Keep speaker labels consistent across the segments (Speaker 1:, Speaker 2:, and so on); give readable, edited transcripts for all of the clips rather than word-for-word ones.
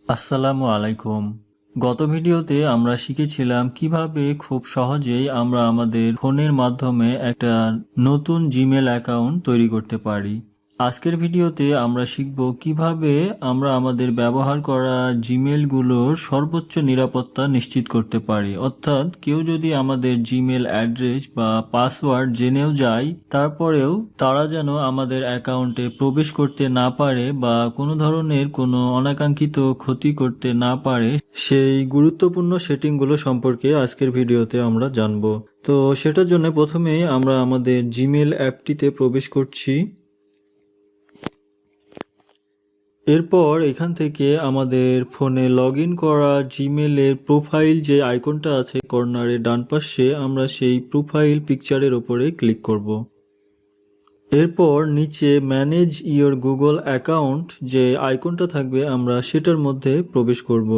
Speaker 1: আসসালামু আলাইকুম। গত ভিডিওতে আমরা শিখেছিলাম কিভাবে খুব সহজেই আমরা আমাদের ফোনের মাধ্যমে একটা নতুন জিমেল অ্যাকাউন্ট তৈরি করতে পারি। আজকের ভিডিওতে আমরা শিখব কিভাবে আমরা আমাদের ব্যবহার করা জিমেলগুলোর সর্বোচ্চ নিরাপত্তা নিশ্চিত করতে পারি। অর্থাৎ কেউ যদি আমাদের জিমেল অ্যাড্রেস বা পাসওয়ার্ড জেনেও যায়, তারপরেও তারা যেন আমাদের অ্যাকাউন্টে প্রবেশ করতে না পারে বা কোনো ধরনের কোনো অনাকাঙ্ক্ষিত ক্ষতি করতে না পারে, সেই গুরুত্বপূর্ণ সেটিংগুলো সম্পর্কে আজকের ভিডিওতে আমরা জানব। তো সেটার জন্য প্রথমেই আমরা আমাদের জিমেল অ্যাপটিতে প্রবেশ করছি। এরপর এখান থেকে আমাদের ফোনে লগ ইন করা জিমেলের প্রোফাইল যে আইকনটা আছে কর্নারে ডান পাশে, আমরা সেই প্রোফাইল পিকচারের ওপরে ক্লিক করব। এরপর নিচে ম্যানেজ ইওর গুগল অ্যাকাউন্ট যে আইকনটা থাকবে, আমরা সেটার মধ্যে প্রবেশ করব।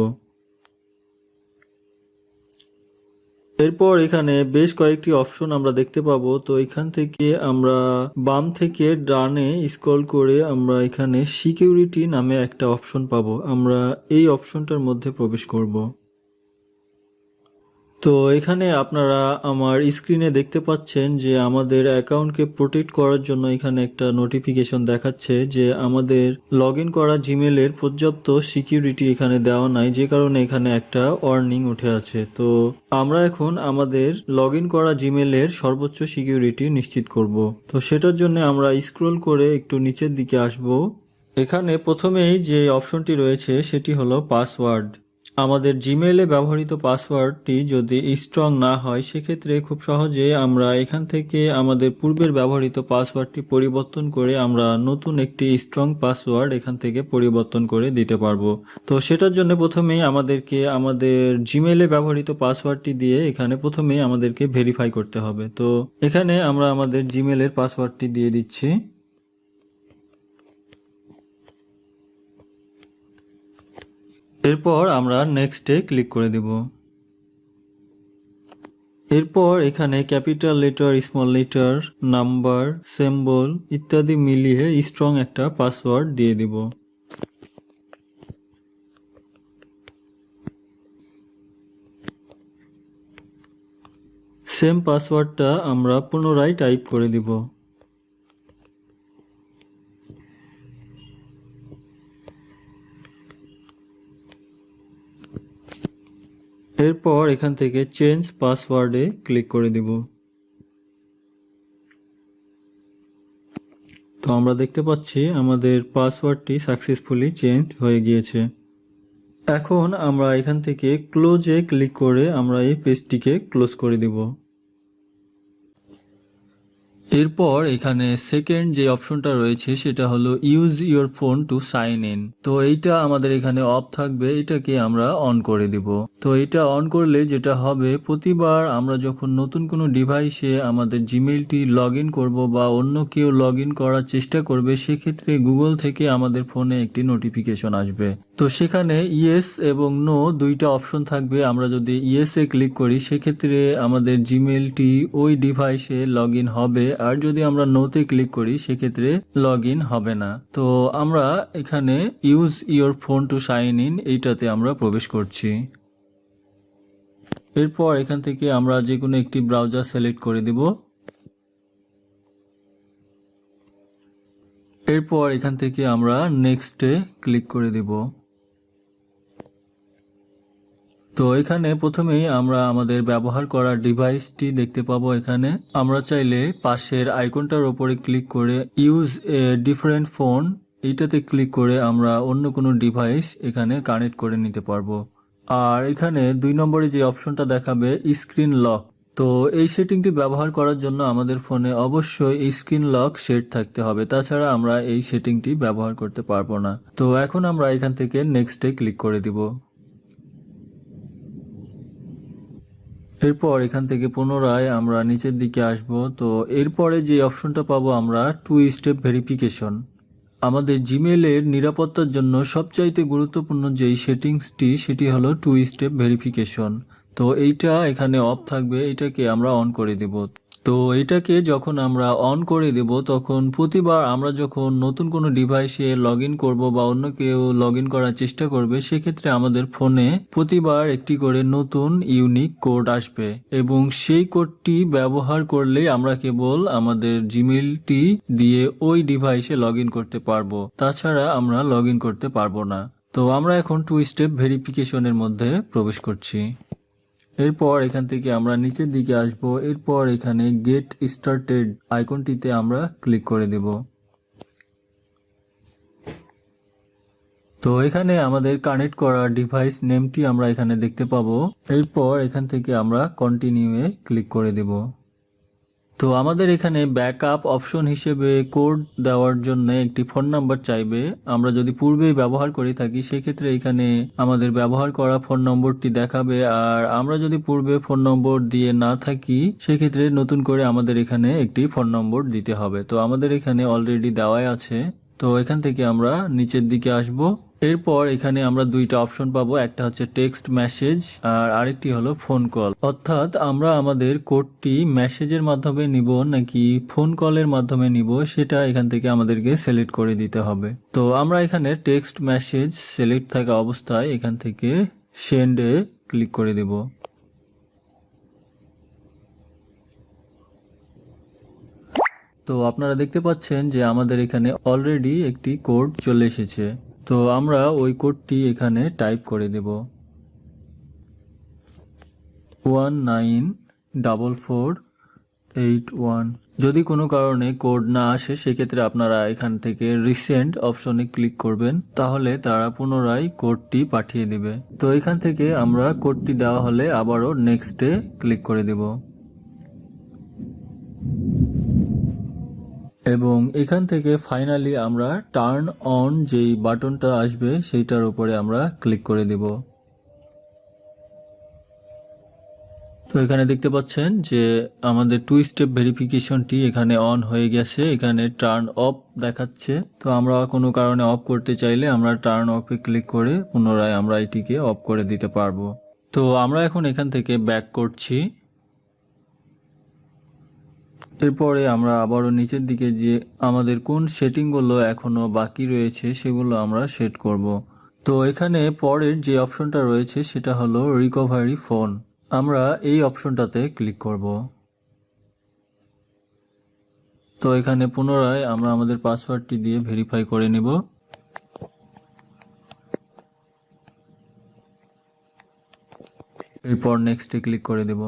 Speaker 1: এরপর এখানে বেশ কয়েকটি অপশন আমরা দেখতে পাবো। তো এখান থেকে আমরা বাম থেকে ডানে স্ক্রল করে আমরা এখানে সিকিউরিটি নামে একটা অপশন পাবো। আমরা এই অপশনটার মধ্যে প্রবেশ করব। তো এখানে আপনারা আমার স্ক্রিনে দেখতে পাচ্ছেন যে আমাদের অ্যাকাউন্টকে প্রোটেক্ট করার জন্য এখানে একটা নোটিফিকেশন দেখাচ্ছে যে আমাদের লগ ইন করা জিমেলের পর্যাপ্ত সিকিউরিটি এখানে দেওয়া নাই, যে কারণে এখানে একটা ওয়ার্নিং উঠে আছে। তো আমরা এখন আমাদের লগ ইন করা জিমেলের সর্বোচ্চ সিকিউরিটি নিশ্চিত করব। তো সেটার জন্য আমরা স্ক্রল করে একটু নিচের দিকে আসব। এখানে প্রথমেই যে অপশনটি রয়েছে সেটি হলো পাসওয়ার্ড। আমাদের জিমেইলে ব্যবহৃত পাসওয়ার্ডটি যদি স্ট্রং না হয়, সেক্ষেত্রে খুব সহজে আমরা এখান থেকে আমাদের পূর্বের ব্যবহৃত পাসওয়ার্ডটি পরিবর্তন করে আমরা নতুন একটি স্ট্রং পাসওয়ার্ড এখান থেকে পরিবর্তন করে দিতে পারবো। তো সেটার জন্য প্রথমেই আমাদেরকে আমাদের জিমেইলে ব্যবহৃত পাসওয়ার্ডটি দিয়ে এখানে প্রথমেই আমাদেরকে ভেরিফাই করতে হবে। তো এখানে আমরা আমাদের জিমেইলের পাসওয়ার্ডটি দিয়ে দিচ্ছি। এরপর আমরা নেক্সটে ক্লিক করে দেব। এরপর এখানে capital letter, small letter, number, symbol ইত্যাদি মিলিয়ে স্ট্রং একটা পাসওয়ার্ড দিয়ে দিব। সেম পাসওয়ার্ডটা আমরা পুনরায় টাইপ করে দিব। এরপর এখান থেকে চেঞ্জ পাসওয়ার্ডে ক্লিক করে দিব। তো আমরা দেখতে পাচ্ছি আমাদের পাসওয়ার্ডটি সাকসেসফুলি চেঞ্জ হয়ে গিয়েছে। এখন আমরা এখান থেকে ক্লোজে ক্লিক করে আমরা এই পেজটিকে ক্লোজ করে দিব। এরপর এখানে সেকেন্ড যে অপশনটা রয়েছে সেটা হলো use your phone to sign in. তো এইটা আমাদের এখানে অফ থাকবে, এটাকে আমরা অন করে দিব। তো এটা অন করলে যেটা হবে, প্রতিবার আমরা যখন নতুন কোনো ডিভাইসে আমাদের জিমেইলটি লগ ইন করবো বা অন্য কেউ লগ ইন করার চেষ্টা করবে, সেক্ষেত্রে গুগল থেকে আমাদের ফোনে একটি নোটিফিকেশন আসবে। তো সেখানে ইয়েস এবং নো দুইটা অপশন থাকবে। আমরা যদি ইয়েসে ক্লিক করি, সেক্ষেত্রে আমাদের জিমেইলটি ওই ডিভাইসে লগ ইন হবে, আর যদি আমরা নোতে ক্লিক করি সেক্ষেত্রে লগ ইন হবে না। তো আমরা এখানে use your phone to sign in এইটাতে আমরা প্রবেশ করছি। এরপর এখান থেকে আমরা যে কোনো একটি ব্রাউজার সিলেক্ট করে দিব। এরপর এখান থেকে আমরা নেক্সটে ক্লিক করে দিব। তো এখানে প্রথমেই আমরা আমাদের ব্যবহার করা ডিভাইসটি দেখতে পাবো। এখানে আমরা চাইলে পাশের আইকনটার উপরে ক্লিক করে ইউজ এ ডিফারেন্ট ফোন এইটাতে ক্লিক করে আমরা অন্য কোনো ডিভাইস এখানে কানেক্ট করে নিতে পারবো। আর এখানে 2 নম্বরে যে অপশনটা দেখাবে স্ক্রিন লক, তো এই সেটিংটি ব্যবহার করার জন্য আমাদের ফোনে অবশ্যই স্ক্রিন লক সেট থাকতে হবে, তাছাড়া আমরা এই সেটিংটি ব্যবহার করতে পারবো না। তো এখন আমরা এখান থেকে নেক্সটে ক্লিক করে দিব। এরপর এখান থেকে পুনরায় আমরা নিচের দিকে আসব। তো এরপরে যে অপশনটা পাবো আমরা 2 স্টেপ ভেরিফিকেশন। আমাদের জিমেইলের নিরাপত্তার জন্য সবচাইতে গুরুত্বপূর্ণ যেই সেটিংসটি সেটি হলো 2 স্টেপ ভেরিফিকেশন। তো এইটা এখানে অফ থাকবে, এটাকে আমরা অন করে দেব। তো এটাকে যখন আমরা অন করে দেব তখন প্রতিবার আমরা যখন নতুন কোনো ডিভাইসে লগ ইন করবো বা অন্য কেউ লগ ইন করার চেষ্টা করবে সেক্ষেত্রে আমাদের ফোনে প্রতিবার একটি করে নতুন ইউনিক কোড আসবে এবং সেই কোডটি ব্যবহার করলেই আমরা কেবল আমাদের জিমেইলটি দিয়ে ওই ডিভাইসে লগ ইন করতে পারবো, তাছাড়া আমরা লগ ইন করতে পারবো না। তো আমরা এখন 2 স্টেপ ভেরিফিকেশনের মধ্যে প্রবেশ করছি। এরপর এখান থেকে আমরা নিচের দিকে আসব, এরপর এখানে গেট স্টার্টেড আইকনটিতে আমরা ক্লিক করে দেব। তো এখানে আমাদের কানেক্ট করা ডিভাইস নেমটি আমরা এখানে দেখতে পাবো। এরপর এখান থেকে আমরা কন্টিনিউয়ে ক্লিক করে দেব। তো আমাদের এখানে ব্যাকআপ অপশন হিসেবে কোড দেওয়ার জন্য একটি ফোন নাম্বার চাইবে। আমরা যদি পূর্বেই ব্যবহার করে থাকি সেক্ষেত্রে এখানে আমাদের ব্যবহার করা ফোন নম্বরটি দেখাবে, আর আমরা যদি পূর্বে ফোন নম্বর দিয়ে না থাকি সেক্ষেত্রে নতুন করে আমাদের এখানে একটি ফোন নম্বর দিতে হবে। তো আমাদের এখানে অলরেডি দেওয়াই আছে। তো এখান থেকে আমরা নিচের দিকে আসব। এরপর এখানে আমরা দুইটা অপশন পাবো, একটা হচ্ছে টেক্সট মেসেজ আর আরেকটি হলো ফোন কল। অর্থাৎ আমরা আমাদের কোডটি মেসেজের মাধ্যমে নিব নাকি ফোন কলের মাধ্যমে নিব সেটা এখান থেকে আমাদেরকে সিলেক্ট করে দিতে হবে। তো আমরা এখানে টেক্সট মেসেজ সিলেক্ট থাকা অবস্থায় এখান থেকে সেন্ডে ক্লিক করে দেব। তো আপনারা দেখতে পাচ্ছেন যে আমাদের এখানে অলরেডি একটি কোড চলে এসেছে। তো আমরা ওই কোডটি এখানে টাইপ করে দেব 194481। যদি কোনো কারণে কোড না আসে সেক্ষেত্রে আপনারা এখান থেকে রিসেন্ট অপশনে ক্লিক করবেন, তাহলে তারা পুনরায় কোডটি পাঠিয়ে দিবে। তো এখান থেকে আমরা কোডটি দেওয়া হলে আবারও নেক্সটে ক্লিক করে দেব এবং এখান থেকে ফাইনালি আমরা টার্ন অন যেই বাটনটা আসবে সেইটার উপরে আমরা ক্লিক করে দেব। তো এখানে দেখতে পাচ্ছেন যে আমাদের 2 স্টেপ ভেরিফিকেশনটি এখানে অন হয়ে গেছে, এখানে টার্ন অফ দেখাচ্ছে। তো আমরা কোনো কারণে অফ করতে চাইলে আমরা টার্ন অফে ক্লিক করে পুনরায় আমরা এটিকে অফ করে দিতে পারবো। তো আমরা এখন এখান থেকে ব্যাক করছি। এরপরে আমরা আবারও নিচের দিকে যে আমাদের কোন সেটিংগুলো এখনো বাকি রয়েছে সেগুলো আমরা সেট করব। তো এখানে পরের যে অপশনটা রয়েছে সেটা হলো রিকভারি ফোন। আমরা এই অপশনটাতে ক্লিক করব। তো এখানে পুনরায় আমরা আমাদের পাসওয়ার্ডটি দিয়ে ভেরিফাই করে নেব। এরপর নেক্সটে ক্লিক করে দেব।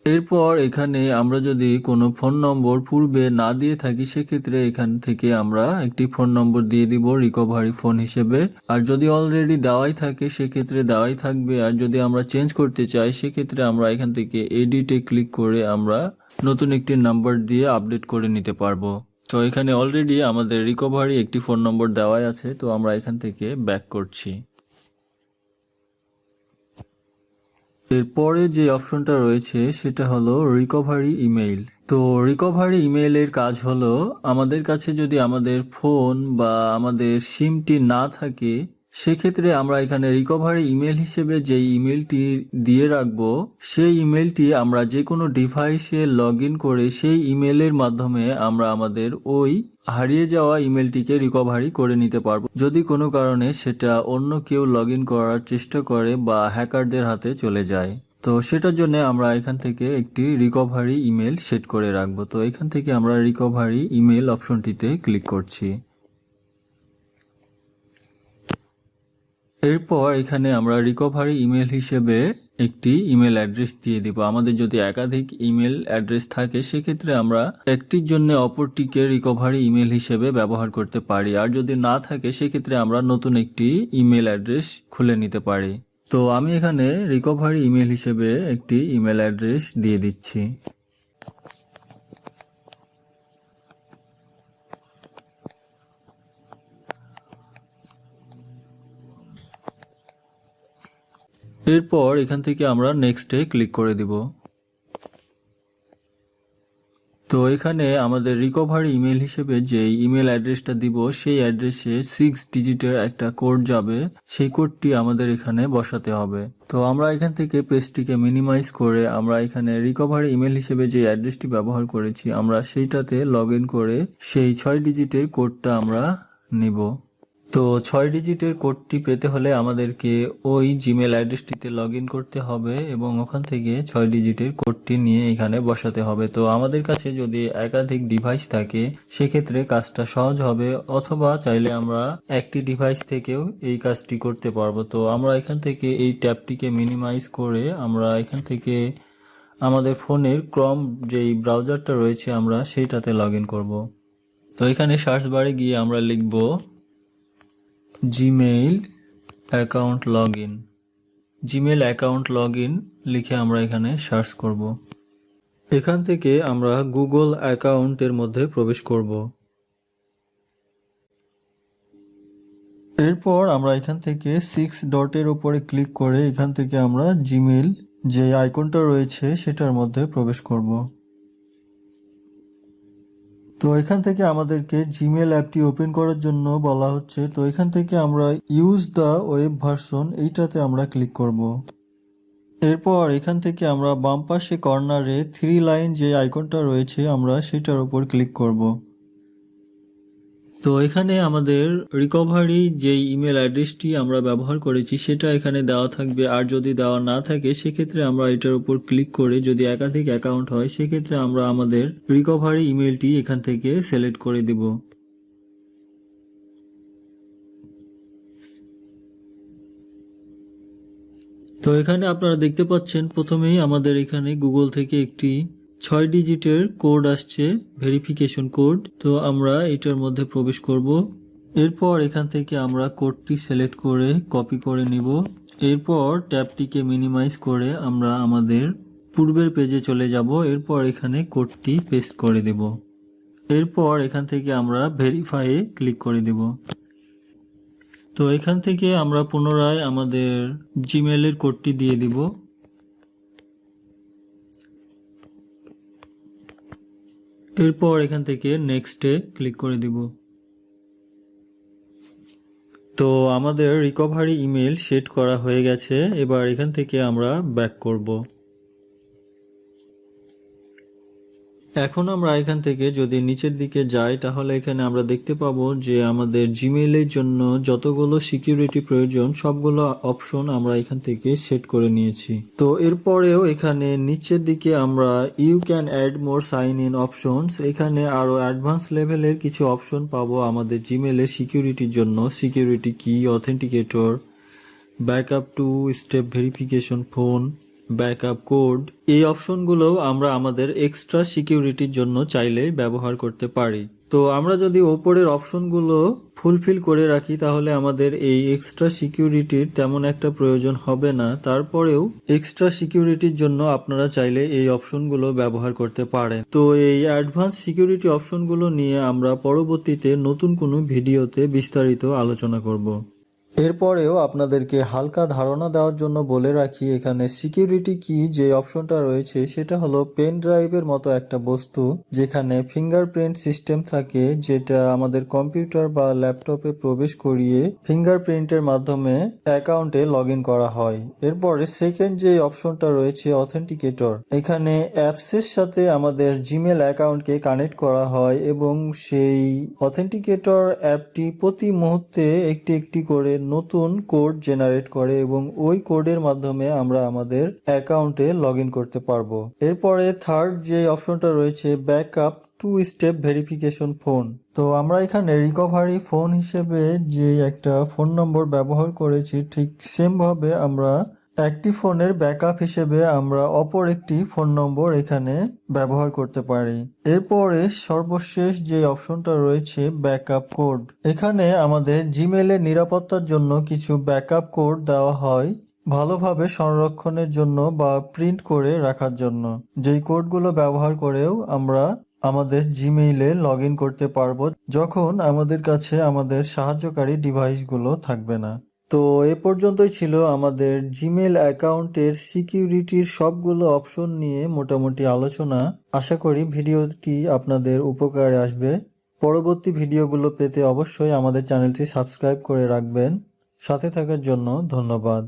Speaker 1: এরপর এখানে আমরা যদি কোনো ফোন নম্বর পূর্বে না দিয়ে থাকি সেক্ষেত্রে এখান থেকে আমরা একটি ফোন নম্বর দিয়ে দিব রিকভারি ফোন হিসেবে। আর যদি অলরেডি দেওয়াই থাকে সেক্ষেত্রে দেওয়াই থাকবে, আর যদি আমরা চেঞ্জ করতে চাই সেক্ষেত্রে আমরা এখান থেকে এডিটে ক্লিক করে আমরা নতুন একটি নাম্বার দিয়ে আপডেট করে নিতে পারবো। তো এখানে অলরেডি আমাদের রিকভারি একটি ফোন নম্বর দেওয়াই আছে, তো আমরা এখান থেকে ব্যাক করছি। এরপরে যে অপশনটা রয়েছে সেটা হলো রিকভারি ইমেইল। তো রিকভারি ইমেইলের কাজ হলো আমাদের কাছে যদি আমাদের ফোন বা আমাদের সিমটি না থাকে সেক্ষেত্রে আমরা এখানে রিকভারি ইমেল হিসেবে যে ইমেলটি দিয়ে রাখবো সেই ইমেলটি আমরা যে কোনো ডিভাইসে লগ ইন করে সেই ইমেলের মাধ্যমে আমরা আমাদের ওই হারিয়ে যাওয়া ইমেলটিকে রিকভারি করে নিতে পারবো, যদি কোনো কারণে সেটা অন্য কেউ লগ ইন করার চেষ্টা করে বা হ্যাকারদের হাতে চলে যায়। তো সেটার জন্য আমরা এখান থেকে একটি রিকভারি ইমেল সেট করে রাখবো। তো এখান থেকে আমরা রিকভারি ইমেল অপশনটিতে ক্লিক করছি। এরপর এখানে আমরা রিকভারি ইমেল হিসেবে একটি ইমেল অ্যাড্রেস দিয়ে দিব। আমাদের যদি একাধিক ইমেল অ্যাড্রেস থাকে সেক্ষেত্রে আমরা একটির জন্য অপরটিকে রিকভারি ইমেল হিসেবে ব্যবহার করতে পারি, আর যদি না থাকে সেক্ষেত্রে আমরা নতুন একটি ইমেল অ্যাড্রেস খুলে নিতে পারি। তো আমি এখানে রিকভারি ইমেল হিসেবে একটি ইমেল অ্যাড্রেস দিয়ে দিচ্ছি। এরপর এখান থেকে আমরা নেক্সটে ক্লিক করে দিব। তো এখানে আমাদের রিকভারি ইমেল হিসেবে যে ইমেল অ্যাড্রেসটা দিব সেই অ্যাড্রেসে 6 ডিজিটের একটা কোড যাবে, সেই কোডটি আমাদের এখানে বসাতে হবে। তো আমরা এখান থেকে পেজটিকে মিনিমাইজ করে আমরা এখানে রিকভারি ইমেল হিসেবে যে অ্যাড্রেসটি ব্যবহার করেছি আমরা সেইটাতে লগ ইন করে সেই 6 ডিজিটের কোডটা আমরা নিব। তো 6 ডিজিটের কোডটি পেতে হলে আমাদেরকে ওই জিমেল অ্যাড্রেসটিতে লগ ইন করতে হবে এবং ওখান থেকে 6 ডিজিটের কোডটি নিয়ে এখানে বসাতে হবে। তো আমাদের কাছে যদি একাধিক ডিভাইস থাকে সেক্ষেত্রে কাজটা সহজ হবে, অথবা চাইলে আমরা একটি ডিভাইস থেকেও এই কাজটি করতে পারবো। তো আমরা এখান থেকে এই ট্যাবটিকে মিনিমাইজ করে আমরা এখান থেকে আমাদের ফোনের ক্রম যেই ব্রাউজারটা রয়েছে আমরা সেইটাতে লগ ইন করবো। তো এখানে সার্চ বারে গিয়ে আমরা লিখব Gmail account log in. Gmail account log in লিখে আমরা এখানে সার্চ করব। এখান থেকে আমরা গুগল অ্যাকাউন্টের মধ্যে প্রবেশ করব। এরপর আমরা এখান থেকে 6 ডটের উপরে ক্লিক করে এখান থেকে আমরা জিমেল যে আইকনটা রয়েছে সেটার মধ্যে প্রবেশ করব। তো এখান থেকে আমাদেরকে জিমেল অ্যাপটি ওপেন করার জন্য বলা হচ্ছে। তো এখান থেকে আমরা ইউজ দ্য ওয়েব ভার্সন এইটাতে আমরা ক্লিক করব। এরপর এখান থেকে আমরা বাম পাশে কর্নারে 3 লাইন যে আইকনটা রয়েছে আমরা সেটার উপর ক্লিক করব। তো এখানে আমাদের রিকভারি যেই ইমেল অ্যাড্রেসটি আমরা ব্যবহার করেছি সেটা এখানে দেওয়া থাকবে, আর যদি দেওয়া না থাকে সেক্ষেত্রে আমরা এটার উপর ক্লিক করে যদি একাধিক অ্যাকাউন্ট হয় সেক্ষেত্রে আমরা আমাদের রিকভারি ইমেলটি এখান থেকে সিলেক্ট করে দিব। তো এখানে আপনারা দেখতে পাচ্ছেন প্রথমেই আমাদের এখানে গুগল থেকে একটি 6 ডিজিটের কোড আসছে, ভেরিফিকেশন কোড। তো আমরা এটার মধ্যে প্রবেশ করব। এরপর এখান থেকে আমরা কোডটি সিলেক্ট করে কপি করে নিব। এরপর ট্যাবটিকে মিনিমাইজ করে আমরা আমাদের পূর্বের পেজে চলে যাব। এরপর এখানে কোডটি পেস্ট করে দেব। এরপর এখান থেকে আমরা ভেরিফাইয়ে ক্লিক করে দেব। তো এখান থেকে আমরা পুনরায় আমাদের জিমেলের কোডটি দিয়ে দিব। এরপর এখান থেকে নেক্সটে ক্লিক করে দিব। তো আমাদের রিকভারি ইমেল সেট করা হয়ে গেছে। এবার এখান থেকে আমরা ব্যাক করব। এখন আমরা এখান থেকে যদি নিচের দিকে যাই তাহলে এখানে আমরা দেখতে পাবো যে আমাদের জিমেইলের জন্য যতগুলো সিকিউরিটি প্রয়োজন সবগুলো অপশন আমরা এখান থেকে সেট করে নিয়েছি। তো এরপরেও এখানে নিচের দিকে আমরা you can add more sign in options, এখানে আরো অ্যাডভান্স লেভেলের কিছু অপশন পাবো আমাদের জিমেইলের সিকিউরিটির জন্য। সিকিউরিটি কি, authenticator, backup two step verification phone, backup code, এই অপশনগুলো আমরা আমাদের এক্সট্রা সিকিউরিটির জন্য চাইলেই ব্যবহার করতে পারি। তো আমরা যদি ওপরের অপশনগুলো ফুলফিল করে রাখি তাহলে আমাদের এই এক্সট্রা সিকিউরিটির তেমন একটা প্রয়োজন হবে না। তারপরেও এক্সট্রা সিকিউরিটির জন্য আপনারা চাইলে এই অপশনগুলো ব্যবহার করতে পারেন। তো এই অ্যাডভান্স সিকিউরিটি অপশনগুলো নিয়ে আমরা পরবর্তীতে নতুন কোনো ভিডিওতে বিস্তারিত আলোচনা করব। এরপরেও আপনাদেরকে হালকা ধারণা দেওয়ার জন্য বলে রাখি, এখানে সিকিউরিটি কি যে অপশনটা রয়েছে সেটা হলো পেন ড্রাইভের মতো একটা বস্তু যেখানে ফিঙ্গারপ্রিন্ট সিস্টেম থাকে, যেটা আমাদের কম্পিউটার বা ল্যাপটপে প্রবেশ করিয়ে ফিঙ্গারপ্রিন্টের মাধ্যমে অ্যাকাউন্টে লগ ইন করা হয়। এরপরে সেকেন্ড যে অপশনটা রয়েছে অথেন্টিকেটর, এখানে অ্যাপসের সাথে আমাদের জিমেল অ্যাকাউন্টকে কানেক্ট করা হয় এবং সেই অথেন্টিকেটর অ্যাপটি প্রতি মুহূর্তে একটি একটি করে নতুন কোড জেনারেট করে এবং ওই কোডের মাধ্যমে আমরা আমাদের অ্যাকাউন্টে লগ ইন করতে পারবো। এরপরে থার্ড যে অপশনটা রয়েছে backup two step verification phone. তো আমরা এখানে রিকভারি ফোন হিসেবে যে একটা ফোন নম্বর ব্যবহার করেছি ঠিক সেম ভাবে আমরা একটি ফোনের ব্যাকআপ হিসেবে আমরা অপর একটি ফোন নম্বর এখানে ব্যবহার করতে পারি। এরপরে সর্বশেষ যে অপশনটা রয়েছে ব্যাকআপ কোড, এখানে আমাদের জিমেইলের নিরাপত্তার জন্য কিছু ব্যাকআপ কোড দেওয়া হয় ভালোভাবে সংরক্ষণের জন্য বা প্রিন্ট করে রাখার জন্য, যেই কোডগুলো ব্যবহার করেও আমরা আমাদের জিমেইলে লগ ইন করতে পারবো যখন আমাদের কাছে আমাদের সাহায্যকারী ডিভাইসগুলো থাকবে না। তো এ পর্যন্তই ছিল আমাদের জিমেল অ্যাকাউন্টের সিকিউরিটির সবগুলো অপশন নিয়ে মোটামুটি আলোচনা। আশা করি ভিডিওটি আপনাদের উপকারে আসবে। পরবর্তী ভিডিওগুলো পেতে অবশ্যই আমাদের চ্যানেলটি সাবস্ক্রাইব করে রাখবেন। সাথে থাকার জন্য ধন্যবাদ।